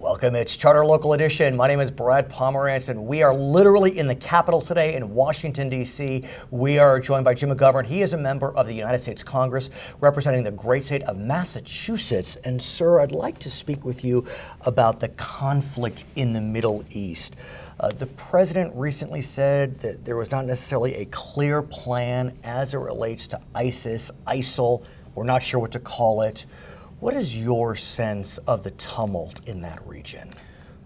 Welcome, it's Charter Local Edition. My name is Brad Pomerantz, and we are literally in the Capitol today in Washington, D.C. We are joined by Jim McGovern. He is a member of the United States Congress representing the great state of Massachusetts. And sir, I'd like to speak with you about the conflict in the Middle East. The president recently said that there was not necessarily a clear plan as it relates to ISIS, ISIL. We're not sure what to call it. What is your sense of the tumult in that region?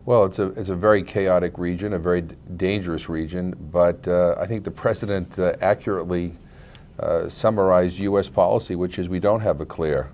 Well, it's a very chaotic region, a very dangerous region, but I think the president accurately summarized U.S. policy, which is we don't have a clear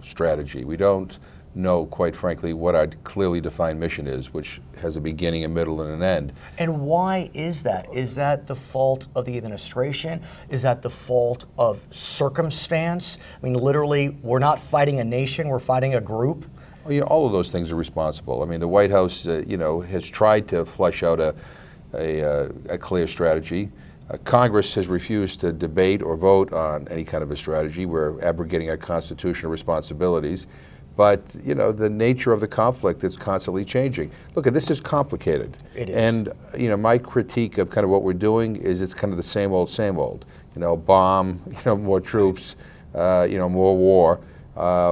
strategy. We don't know, quite frankly, what our clearly defined mission is, which has a beginning, a middle, and an end. And why is that? Is that the fault of the administration? Is that the fault of circumstance? I mean, literally, we're not fighting a nation, we're fighting a group? Well, yeah, all of those things are responsible. I mean, the White House, has tried to flesh out a clear strategy. Congress has refused to debate or vote on any kind of a strategy. We're abrogating our constitutional responsibilities. But, the nature of the conflict is constantly changing. Look, this is complicated. It is. And, my critique of kind of what we're doing is it's kind of the same old, same old. Bomb, more troops, more war.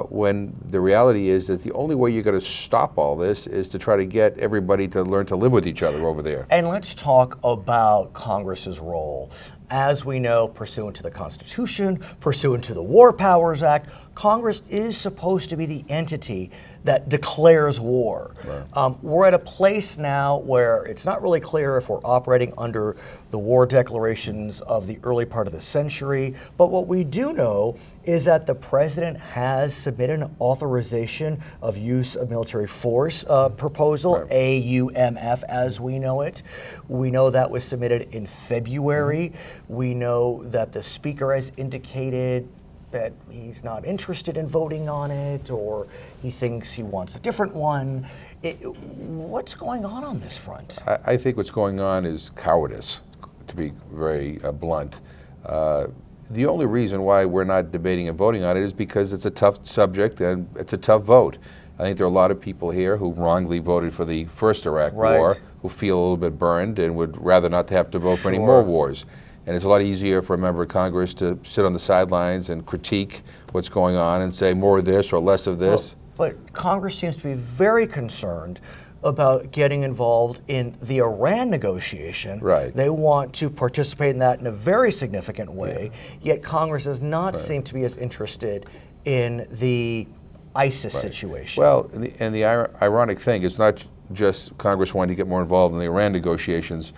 When the reality is that the only way you're going to stop all this is to try to get everybody to learn to live with each other over there. And let's talk about Congress's role. As we know, pursuant to the Constitution, pursuant to the War Powers Act, Congress is supposed to be the entity that declares war. Right. We're at a place now where it's not really clear if we're operating under the war declarations of the early part of the century, but what we do know is that the president has submitted an authorization of use of military force proposal, right. AUMF as we know it. We know that was submitted in February. We know that the speaker has indicated that he's not interested in voting on it, or he thinks he wants a different one. What's going on this front? I think what's going on is cowardice, to be very blunt. The only reason why we're not debating and voting on it is because it's a tough subject and it's a tough vote. I think there are a lot of people here who wrongly voted for the first Iraq right. war, who feel a little bit burned and would rather not have to vote for any more wars. And it's a lot easier for a member of Congress to sit on the sidelines and critique what's going on and say more of this or less of this. Well, but Congress seems to be very concerned about getting involved in the Iran negotiation. Right. They want to participate in that in a very significant way, yet Congress does not right. seem to be as interested in the ISIS right. situation. Well, and the ironic thing is not just Congress wanting to get more involved in the Iran negotiations,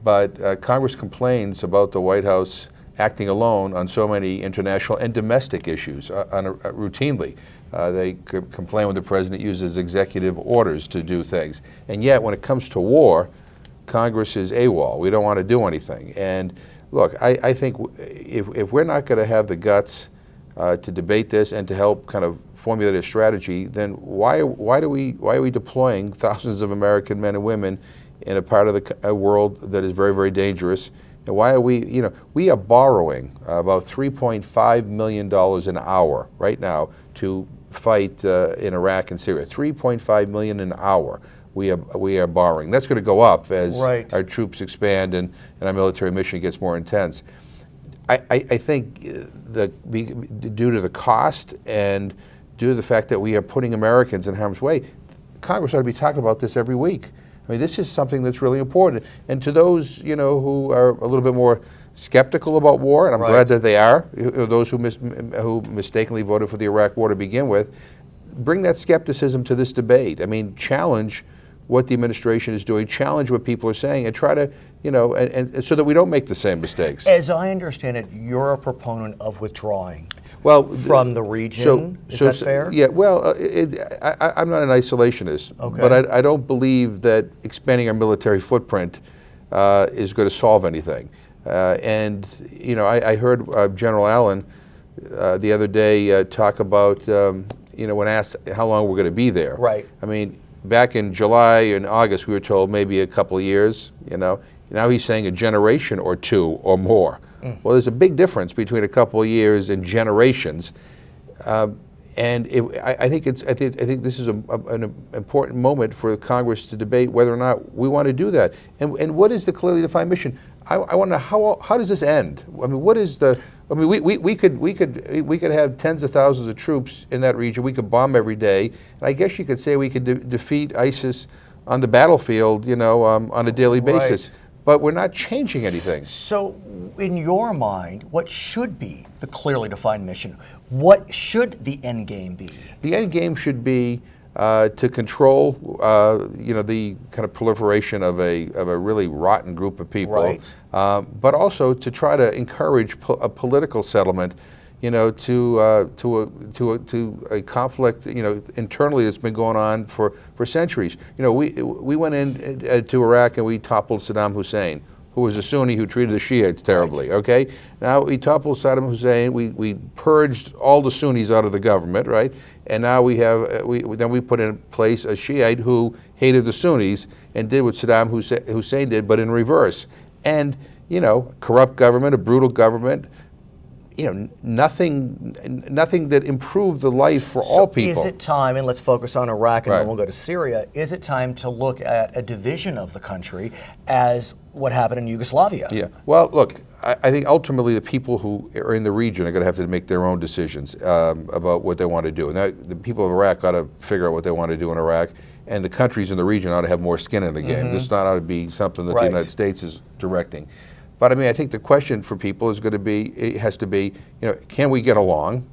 but Congress complains about the White House acting alone on so many international and domestic issues routinely. They complain when the president uses executive orders to do things. And yet, when it comes to war, Congress is AWOL. We don't want to do anything. And look, I think if we're not going to have the guts to debate this and to help kind of formulate a strategy, then why are we deploying thousands of American men and women in a part of the world that is very, very dangerous? And why are we, we are borrowing about $3.5 million an hour right now to fight in Iraq and Syria. $3.5 million an hour we are borrowing. That's going to go up as right. our troops expand and our military mission gets more intense. I think due to the cost and due to the fact that we are putting Americans in harm's way, Congress ought to be talking about this every week. I mean, this is something that's really important. And to those, who are a little bit more skeptical about war, and I'm right. glad that they are, those who mistakenly voted for the Iraq War to begin with, bring that skepticism to this debate. I mean, challenge what the administration is doing, challenge what people are saying, and try to, and so that we don't make the same mistakes. As I understand it, you're a proponent of withdrawing. Well, from the region, is that fair? Yeah, well, I'm not an isolationist, okay. but I don't believe that expanding our military footprint is going to solve anything. I heard General Allen the other day talk about, when asked how long we're going to be there. Right. I mean, back in July and August, we were told maybe a couple of years, Now he's saying a generation or two or more. Well, there's a big difference between a couple of years and generations. I think this is an important moment for Congress to debate whether or not we want to do that. And what is the clearly defined mission? I wonder how does this end? I mean, what is the? I mean, we could have tens of thousands of troops in that region. We could bomb every day, and I guess you could say we could defeat ISIS on the battlefield, on a daily basis. Right. But we're not changing anything. So, in your mind, what should be the clearly defined mission? What should the end game be? The end game should be to control, the kind of proliferation of a really rotten group of people, Right. But also to try to encourage a political settlement, to a conflict, internally that's been going on for centuries. We went in to Iraq and we toppled Saddam Hussein, who was a Sunni who treated the Shiites terribly. Right. Okay, now we toppled Saddam Hussein. We purged all the Sunnis out of the government, right? And now we have then we put in place a Shiite who hated the Sunnis and did what Saddam Hussein did, but in reverse. And corrupt government, a brutal government. Nothing that improved the life for all people. Is it time, and let's focus on Iraq and Right. then we'll go to Syria, is it time to look at a division of the country as what happened in Yugoslavia? Yeah. Well, look, I think ultimately the people who are in the region are going to have to make their own decisions about what they want to do. And the people of Iraq got to figure out what they want to do in Iraq, and the countries in the region ought to have more skin in the game. Mm-hmm. This not ought to be something that Right. the United States is directing. But I mean, I think the question for people has to be, can we get along?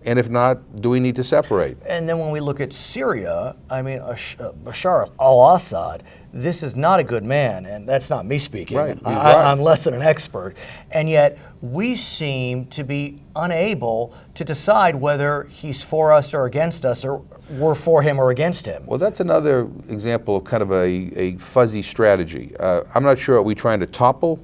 And if not, do we need to separate? And then when we look at Syria, I mean, Bashar al-Assad, this is not a good man, and that's not me speaking. Right, he's right. I'm less than an expert. And yet, we seem to be unable to decide whether he's for us or against us, or we're for him or against him. Well, that's another example of kind of a fuzzy strategy. I'm not sure, are we trying to topple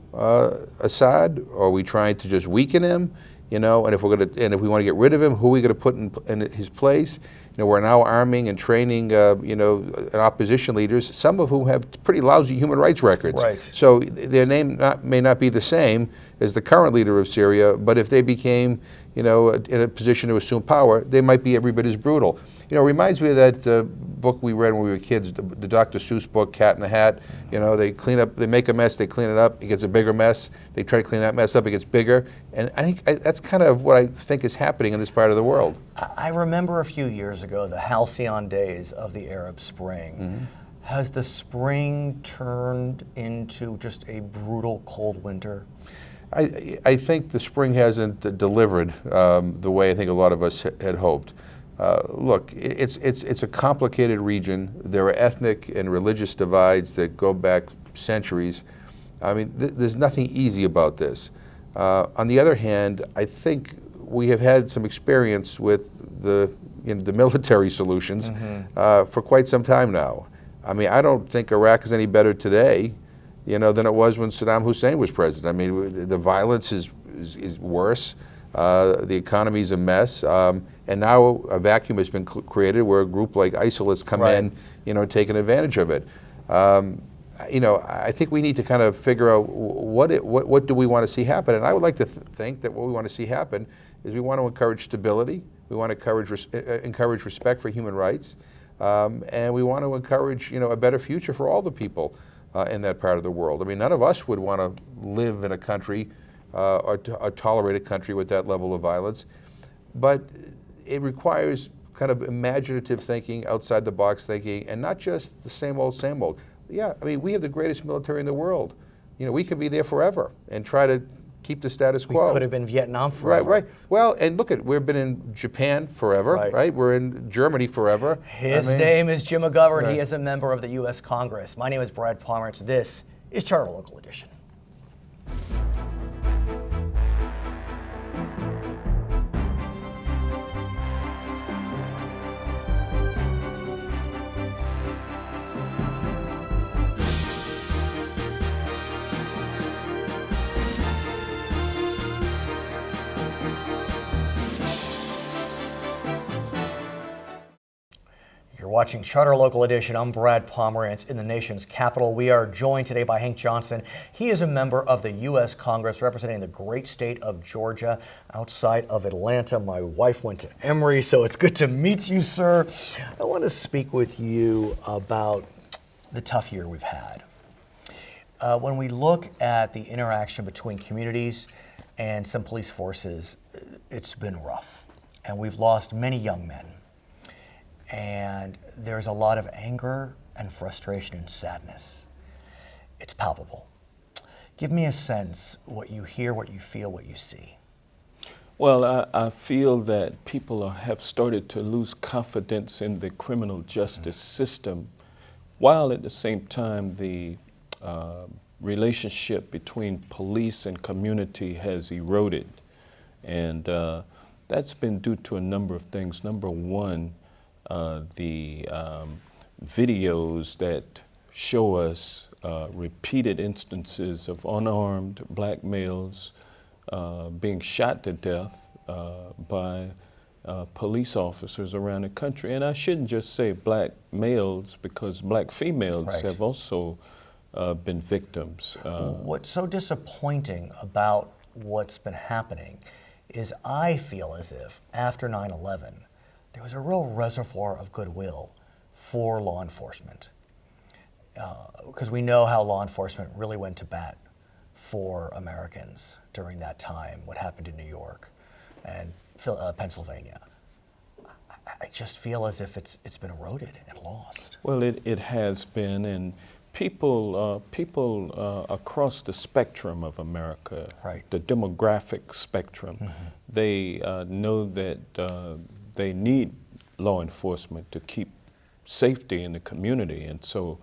Assad, or are we trying to just weaken him? And if we want to get rid of him, who are we going to put in his place? We're now arming and training, opposition leaders, some of whom have pretty lousy human rights records. Right. So their name may not be the same as the current leader of Syria, but if they became, in a position to assume power, they might be every bit as brutal. It reminds me of that book we read when we were kids, the Dr. Seuss book, Cat in the Hat. They make a mess, they clean it up, it gets a bigger mess. They try to clean that mess up, it gets bigger. And I think that's kind of what I think is happening in this part of the world. I remember a few years ago the halcyon days of the Arab Spring. Mm-hmm. Has the spring turned into just a brutal cold winter? I think the spring hasn't delivered the way I think a lot of us had hoped. Look, it's a complicated region. There are ethnic and religious divides that go back centuries. I mean, there's nothing easy about this. On the other hand, I think we have had some experience with the military solutions for quite some time now. I mean, I don't think Iraq is any better today, than it was when Saddam Hussein was president. I mean, the violence is worse. The economy's a mess. And now a vacuum has been created where a group like ISIL has come Right. in, taking advantage of it. I think we need to kind of figure out what do we want to see happen. And I would like to think that what we want to see happen is we want to encourage stability. We want to encourage respect for human rights. And we want to encourage, a better future for all the people in that part of the world. I mean, none of us would want to live in a country or tolerate a country with that level of violence. But it requires kind of imaginative thinking, outside the box thinking, and not just the same old, same old. Yeah, I mean, we have the greatest military in the world. We could be there forever and try to keep the status quo. We could have been Vietnam forever. Right. Well, and look we've been in Japan forever, right? We're in Germany forever. His name is Jim McGovern. Right. He is a member of the U.S. Congress. My name is Brad Pomerantz. This is Charter Local Edition. You're watching Charter Local Edition. I'm Brad Pomerantz in the nation's capital. We are joined today by Hank Johnson. He is a member of the U.S. Congress representing the great state of Georgia outside of Atlanta. My wife went to Emory, so it's good to meet you, sir. I want to speak with you about the tough year we've had. When we look at the interaction between communities and some police forces, it's been rough. And we've lost many young men. And there's a lot of anger and frustration and sadness. It's palpable. Give me a sense, what you hear, what you feel, what you see. Well, I feel that people have started to lose confidence in the criminal justice system, while at the same time the relationship between police and community has eroded. And that's been due to a number of things. Number one, the videos that show us repeated instances of unarmed black males being shot to death by police officers around the country. And I shouldn't just say black males, because black females have also been victims. What's so disappointing about what's been happening is I feel as if after 9/11, there was a real reservoir of goodwill for law enforcement, because we know how law enforcement really went to bat for Americans during that time, what happened in New York and Pennsylvania. I just feel as if it's been eroded and lost. Well, it has been, and people across the spectrum of America, the demographic spectrum, they know that they need law enforcement to keep safety in the community. And so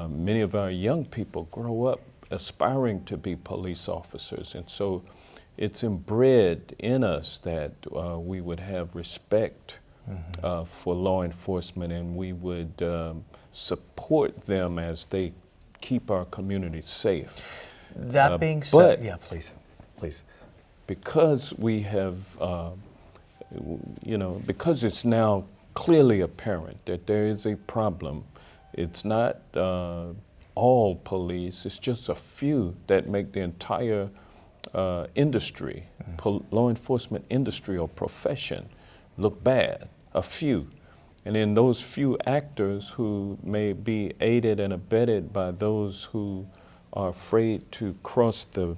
many of our young people grow up aspiring to be police officers. And so it's inbred in us that we would have respect for law enforcement, and we would support them as they keep our community safe. That being said, yeah, please. Because we have, because it's now clearly apparent that there is a problem. It's not all police, it's just a few that make the entire industry, law enforcement industry or profession, look bad, a few. And then those few actors who may be aided and abetted by those who are afraid to cross the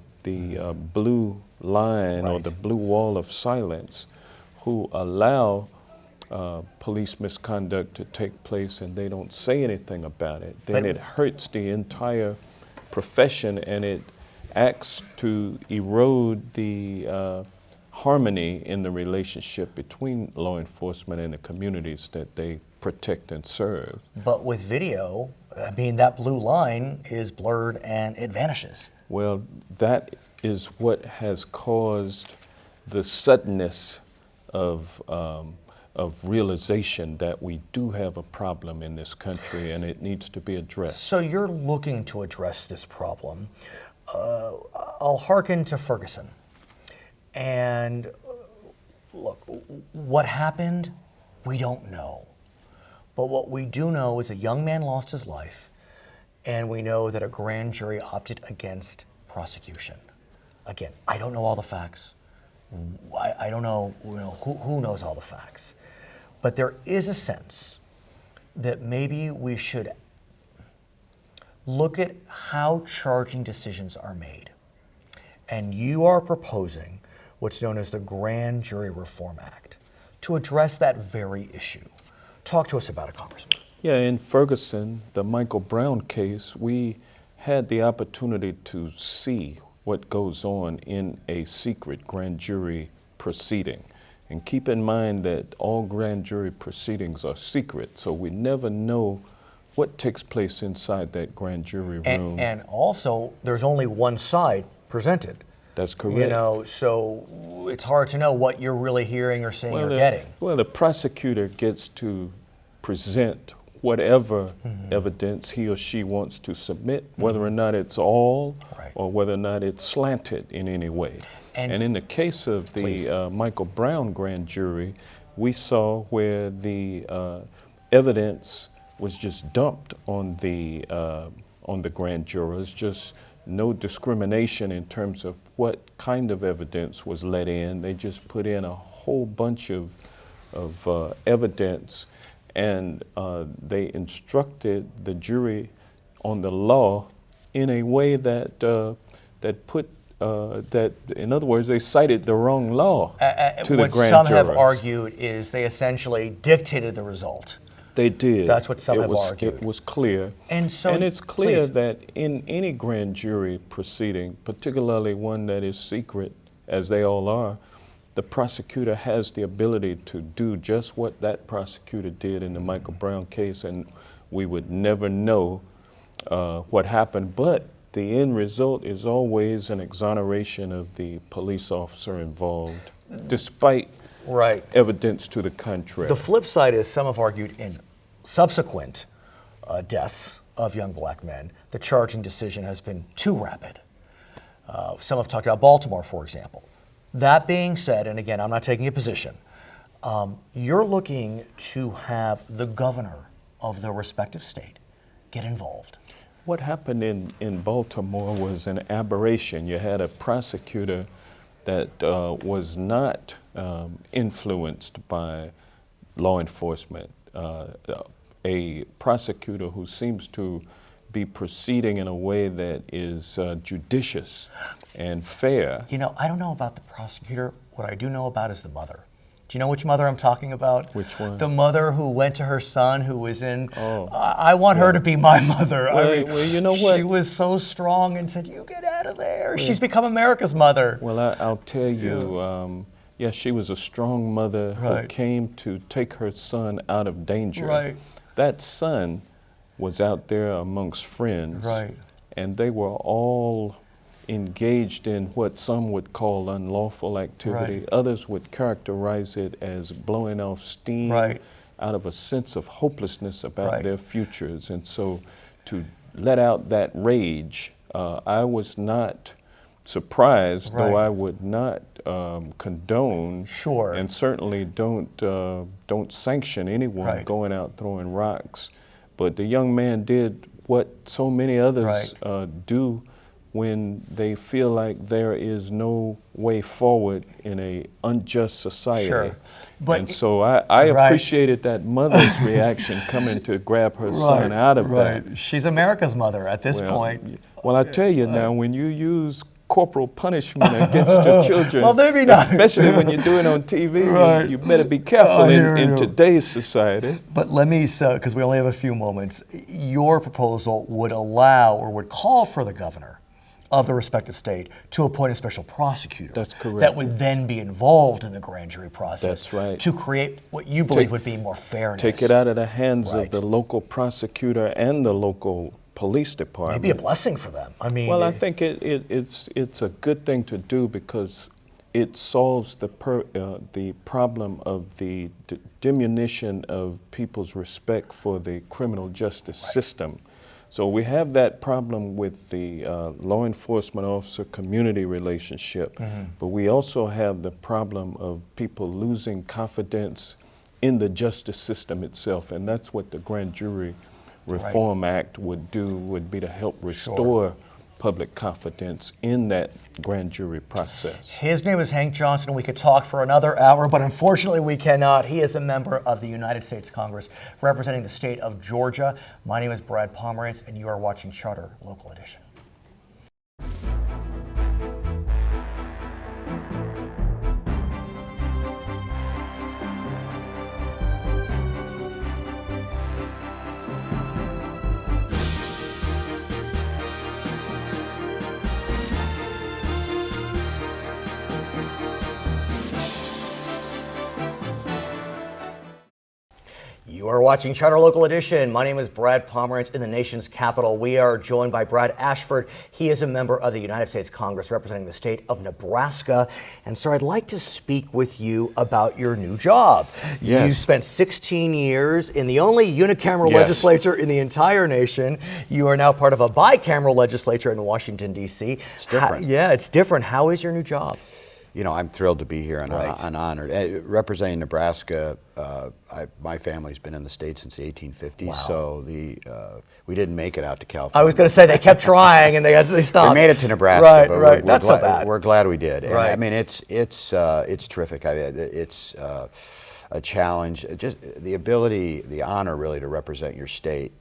blue line or the blue wall of silence, who allow police misconduct to take place and they don't say anything about it, then it hurts the entire profession, and it acts to erode the harmony in the relationship between law enforcement and the communities that they protect and serve. But with video, I mean, that blue line is blurred and it vanishes. Well, that is what has caused the suddenness of realization that we do have a problem in this country and it needs to be addressed. So you're looking to address this problem. I'll hearken to Ferguson. And look, what happened, we don't know. But what we do know is a young man lost his life, and we know that a grand jury opted against prosecution. Again, I don't know all the facts. I don't know, who knows all the facts. But there is a sense that maybe we should look at how charging decisions are made. And you are proposing what's known as the Grand Jury Reform Act to address that very issue. Talk to us about it, Congressman. Yeah, in Ferguson, the Michael Brown case, we had the opportunity to see what goes on in a secret grand jury proceeding. And keep in mind that all grand jury proceedings are secret, so we never know what takes place inside that grand jury room. And also, there's only one side presented. That's correct. So it's hard to know what you're really hearing or seeing or getting. Well, the prosecutor gets to present whatever evidence he or she wants to submit, whether or not it's all or whether or not it's slanted in any way. And in the case of the Michael Brown grand jury, we saw where the evidence was just dumped on the grand jurors, just no discrimination in terms of what kind of evidence was let in. They just put in a whole bunch of evidence, and they instructed the jury on the law in a way that in other words, they cited the wrong law to the grand What some jurors. have argued is they essentially dictated the result. They did. That's what some have argued. It was clear. And so, it's clear please. that in any grand jury proceeding, particularly one that is secret, as they all are, the prosecutor has the ability to do just what that prosecutor did in the Michael Brown case, and we would never know what happened. But the end result is always an exoneration of the police officer involved, despite Right. evidence to the contrary. The flip side is some have argued in subsequent deaths of young black men, the charging decision has been too rapid. Some have talked about Baltimore, for example. That being said, and again, I'm not taking a position, you're looking to have the governor of the respective state get involved. What happened in Baltimore was an aberration. You had a prosecutor that was not influenced by law enforcement, a prosecutor who seems to be proceeding in a way that is judicious and fair. You know, I don't know about the prosecutor. What I do know about is the mother. Do you know which mother I'm talking about? Which one? The mother who went to her son who was in, Oh. I want her to be my mother. Well, you know what? She was so strong and said, you get out of there. She's become America's mother. Well, I'll tell you, yeah, she was a strong mother who Right. came to take her son out of danger. Right. That son was out there amongst friends, Right. and they were all engaged in what some would call unlawful activity. Right. Others would characterize it as blowing off steam Right. out of a sense of hopelessness about Right. their futures. And so to let out that rage, I was not surprised, though Right. I would not condone Sure. and certainly don't sanction anyone Right. going out throwing rocks. But the young man did what so many others do when they feel like there is no way forward in a unjust society. Sure. But and so I right. appreciated that mother's reaction coming to grab her son out of that. She's America's mother at this point. Well, I tell you now, when you use corporal punishment against your children, Well, maybe not. especially when you're doing it on TV, Right. you better be careful I hear in you. today's society. But let me, because we only have a few moments, your proposal would allow or would call for the governor of the respective state to appoint a special prosecutor. That's correct. That would then be involved in the grand jury process. That's right. To create what you believe would be more fairness. Take it out of the hands Right. of the local prosecutor and the local police department. Maybe a blessing for them. I mean, Well, I think it's a good thing to do because it solves the problem of the diminution of people's respect for the criminal justice system. So we have that problem with the law enforcement officer-community relationship, but we also have the problem of people losing confidence in the justice system itself, and that's what the Grand Jury Reform Act would do, would be to help restore public confidence in that grand jury process. his name is Hank Johnson. We could talk for another hour, but unfortunately we cannot. He is a member of the United States Congress representing the state of Georgia. My name is Brad Pomerantz, and you are watching Charter Local Edition. You are watching Charter Local Edition. My name is Brad Pomerantz in the nation's capital. We are joined by Brad Ashford. He is a member of the United States Congress representing the state of Nebraska. And sir, I'd like to speak with you about your new job. Yes. You spent 16 years in the only unicameral Yes. legislature in the entire nation. You are now part of a bicameral legislature in Washington, D.C. It's different. Yeah, it's different. How is your new job? I'm thrilled to be here and, Right. and honored. Representing Nebraska, my family's been in the state since the 1850s, Wow. so we didn't make it out to California. I was going to say they kept trying and they stopped. We made it to Nebraska, Right, but right. we're Not so glad, bad. we're glad we did. And Right. I mean, it's terrific. It's a challenge. Just the ability, the honor, really, to represent your state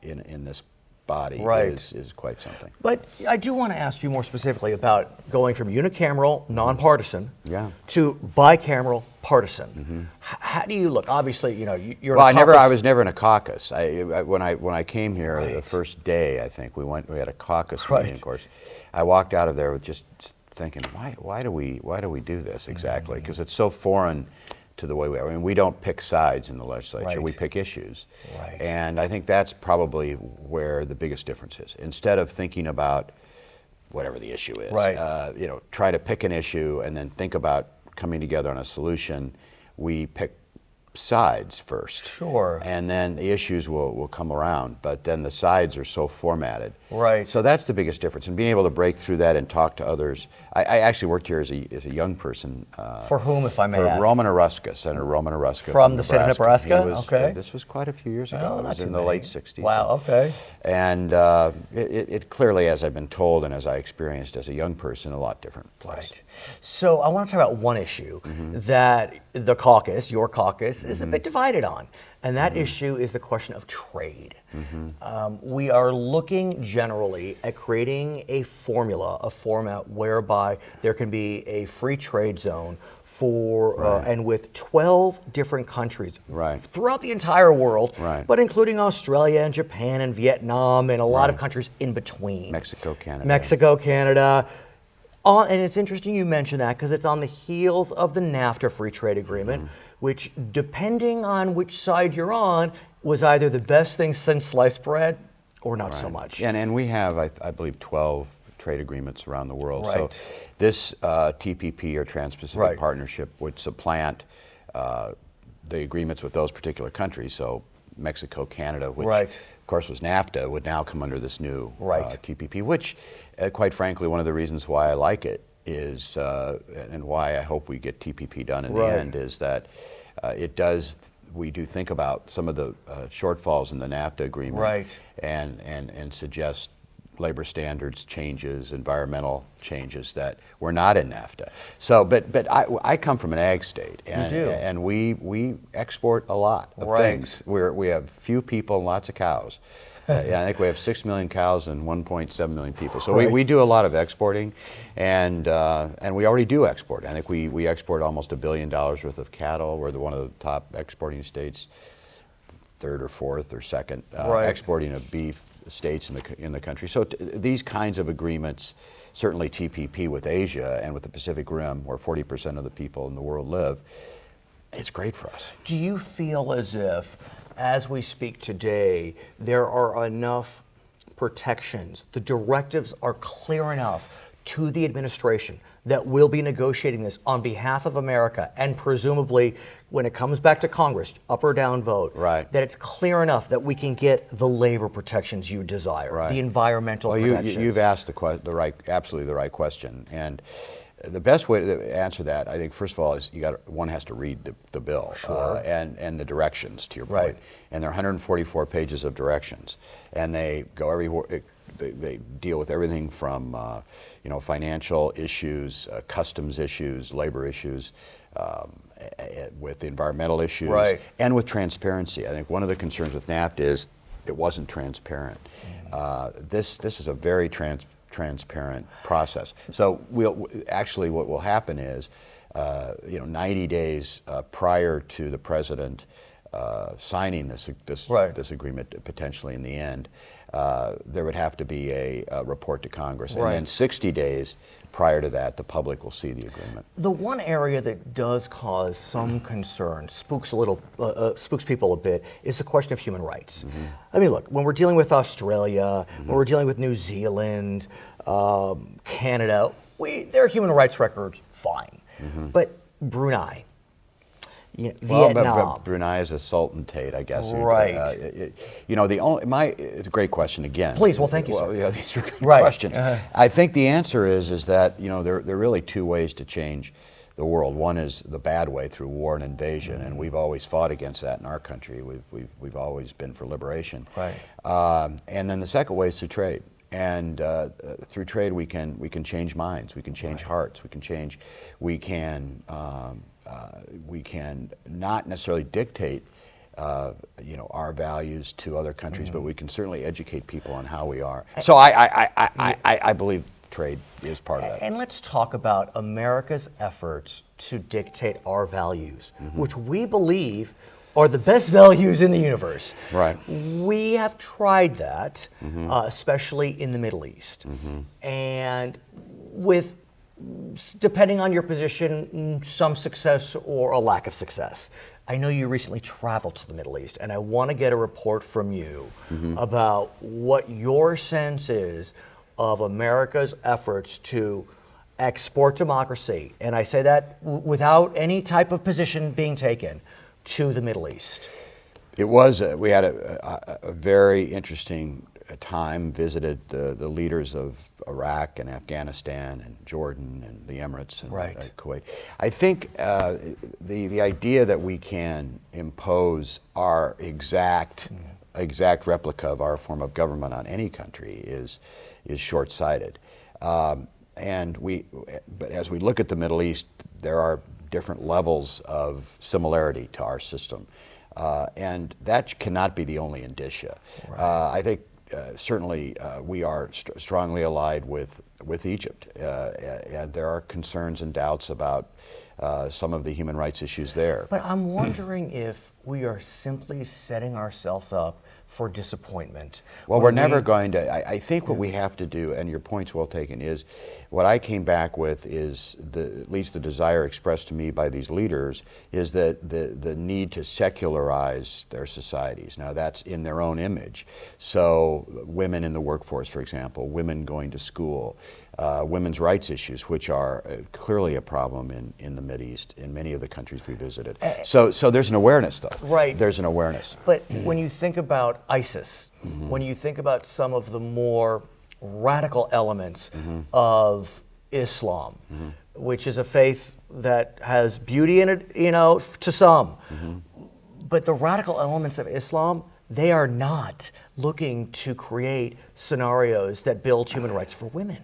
in this body Right. is quite something. But I do want to ask you more specifically about going from unicameral, nonpartisan, Yeah. to bicameral, partisan. How do you look? Obviously, you're. Well, in a caucus. I was never in a caucus. When I came here the Right. first day, I think we had a caucus Right. meeting. Of course, I walked out of there with just thinking, why do we do this exactly? Mm-hmm. Because it's so foreign to the way we are. I mean, we don't pick sides in the legislature. Right. We pick issues. Right. And I think that's probably where the biggest difference is. Instead of thinking about whatever the issue is, Right. Try to pick an issue and then think about coming together on a solution. We pick sides first. Sure. And then the issues will come around, but then the sides are so formatted. Right. So that's the biggest difference. And being able to break through that and talk to others. I actually worked here as a young person. For whom, if I may for ask? Roman Aruska, Senator Roman Aruska. From the state of Nebraska? He was, Okay. This was quite a few years ago. Oh, It not was too in the many. late 60s. Wow, okay. And it clearly, as I've been told and as I experienced as a young person, a lot different place. Right. So I want to talk about one issue Mm-hmm. that the caucus, your caucus, is a bit divided on. And that Mm-hmm. issue is the question of trade. We are looking generally at creating a format whereby there can be a free trade zone for and with 12 different countries Right. throughout the entire world, Right. but including Australia and Japan and Vietnam and a lot of countries in between. Mexico, Canada. Mexico, Canada. And it's interesting you mention that because it's on the heels of the NAFTA free trade agreement, which, depending on which side you're on, was either the best thing since sliced bread or not so much. And we have, I believe, 12 trade agreements around the world. Right. So this TPP, or Trans-Pacific Right. Partnership, would supplant the agreements with those particular countries. So Mexico, Canada, which Right. of course was NAFTA, would now come under this new Right. TPP, which, quite frankly, one of the reasons why I like it is, and why I hope we get TPP done in Right. the end, is that we do think about some of the shortfalls in the NAFTA agreement, Right. and suggest labor standards changes, environmental changes that were not in NAFTA. So, but I come from an ag state, and do. and we export a lot of Right. things. We have few people and lots of cows. I think we have 6 million cows and 1.7 million people. So Right. we do a lot of exporting, and we already do export. I think we export almost $1 billion worth of cattle. We're one of the top exporting states, third or fourth or second Right. exporting of beef states in the country. So these kinds of agreements, certainly TPP with Asia and with the Pacific Rim, where 40% of the people in the world live, it's great for us. Do you feel as if, as we speak today, there are enough protections, the directives are clear enough to the administration that will be negotiating this on behalf of America, and presumably when it comes back to Congress, up or down vote, Right. that it's clear enough that we can get the labor protections you desire, Right. the environmental Well, protections? you've asked absolutely the right question, and the best way to answer that, I think, first of all, is one has to read the bill, and the directions, to your point. Right. And there are 144 pages of directions, and they go everywhere. They deal with everything from financial issues, customs issues, labor issues, with environmental issues, Right. and with transparency. I think one of the concerns with NAFTA is it wasn't transparent. This is a very transparent process. So what will happen is, 90 days prior to the president signing this Right. this agreement, potentially in the end, there would have to be a report to Congress, Right. and then 60 days prior to that, the public will see the agreement. The one area that does cause some concern, spooks people a bit, is the question of human rights. I mean, look, when we're dealing with Australia, when we're dealing with New Zealand, Canada, their human rights record's fine. But Brunei, Vietnam. But Brunei is a sultanate, I guess. Right. It's a great question again. Please, well, thank you, sir. Yeah, these are good Right. questions. I think the answer is that there are really two ways to change the world. One is the bad way through war and invasion, and we've always fought against that in our country. We've always been for liberation. Right. And then the second way is through trade. And through trade, we can change minds, we can change hearts, we can not necessarily dictate our values to other countries, but we can certainly educate people on how we are. So I believe trade is part of that. And let's talk about America's efforts to dictate our values, which we believe are the best values in the universe. Right. We have tried that, especially in the Middle East. And with, depending on your position, some success or a lack of success. I know you recently traveled to the Middle East, and I want to get a report from you about what your sense is of America's efforts to export democracy, and I say that without any type of position being taken, to the Middle East. It was, we had a very interesting time, visited the leaders of Iraq and Afghanistan and Jordan and the Emirates and Kuwait. I think the idea that we can impose our exact replica of our form of government on any country is short-sighted. But as we look at the Middle East, there are different levels of similarity to our system. And that cannot be the only indicia. I think certainly we are strongly allied with Egypt, and there are concerns and doubts about some of the human rights issues there. But I'm wondering if we are simply setting ourselves up for disappointment. Well, we're never going to. I think what we have to do, and your point's well taken, is what I came back with is at least the desire expressed to me by these leaders is that the need to secularize their societies. Now that's in their own image. So women in the workforce, for example, women going to school, women's rights issues, which are clearly a problem in the Mideast, in many of the countries we visited. So there's an awareness, though. Right. There's an awareness. But when you think about ISIS, when you think about some of the more radical elements of Islam, which is a faith that has beauty in it, to some, but the radical elements of Islam, they are not looking to create scenarios that build human rights for women.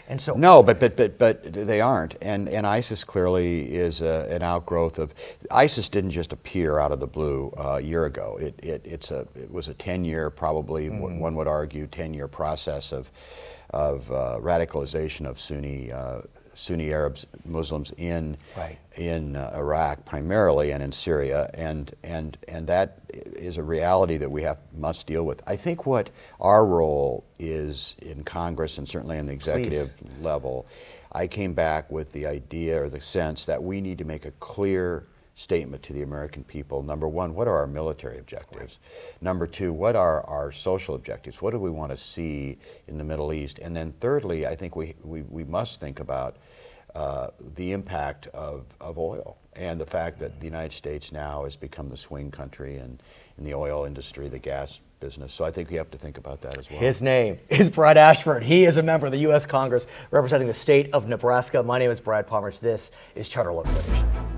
And so no, but they aren't, and ISIS clearly is an outgrowth of. ISIS didn't just appear out of the blue a year ago. It was a 10-year, probably one would argue, 10-year process of radicalization of Sunni Arabs, Muslims in Iraq primarily, and in Syria, and that is a reality that we must deal with. I think what our role is in Congress and certainly in the executive level, I came back with the idea or the sense that we need to make a clear statement to the American people. Number one, what are our military objectives? Number two, what are our social objectives? What do we want to see in the Middle East? And then thirdly, I think we must think about the impact of oil and the fact that the United States now has become the swing country in the oil industry, the gas business. So I think we have to think about that as well. His name is Brad Ashford. He is a member of the U.S. Congress representing the state of Nebraska. My name is Brad Palmer. This is Charter Local Edition.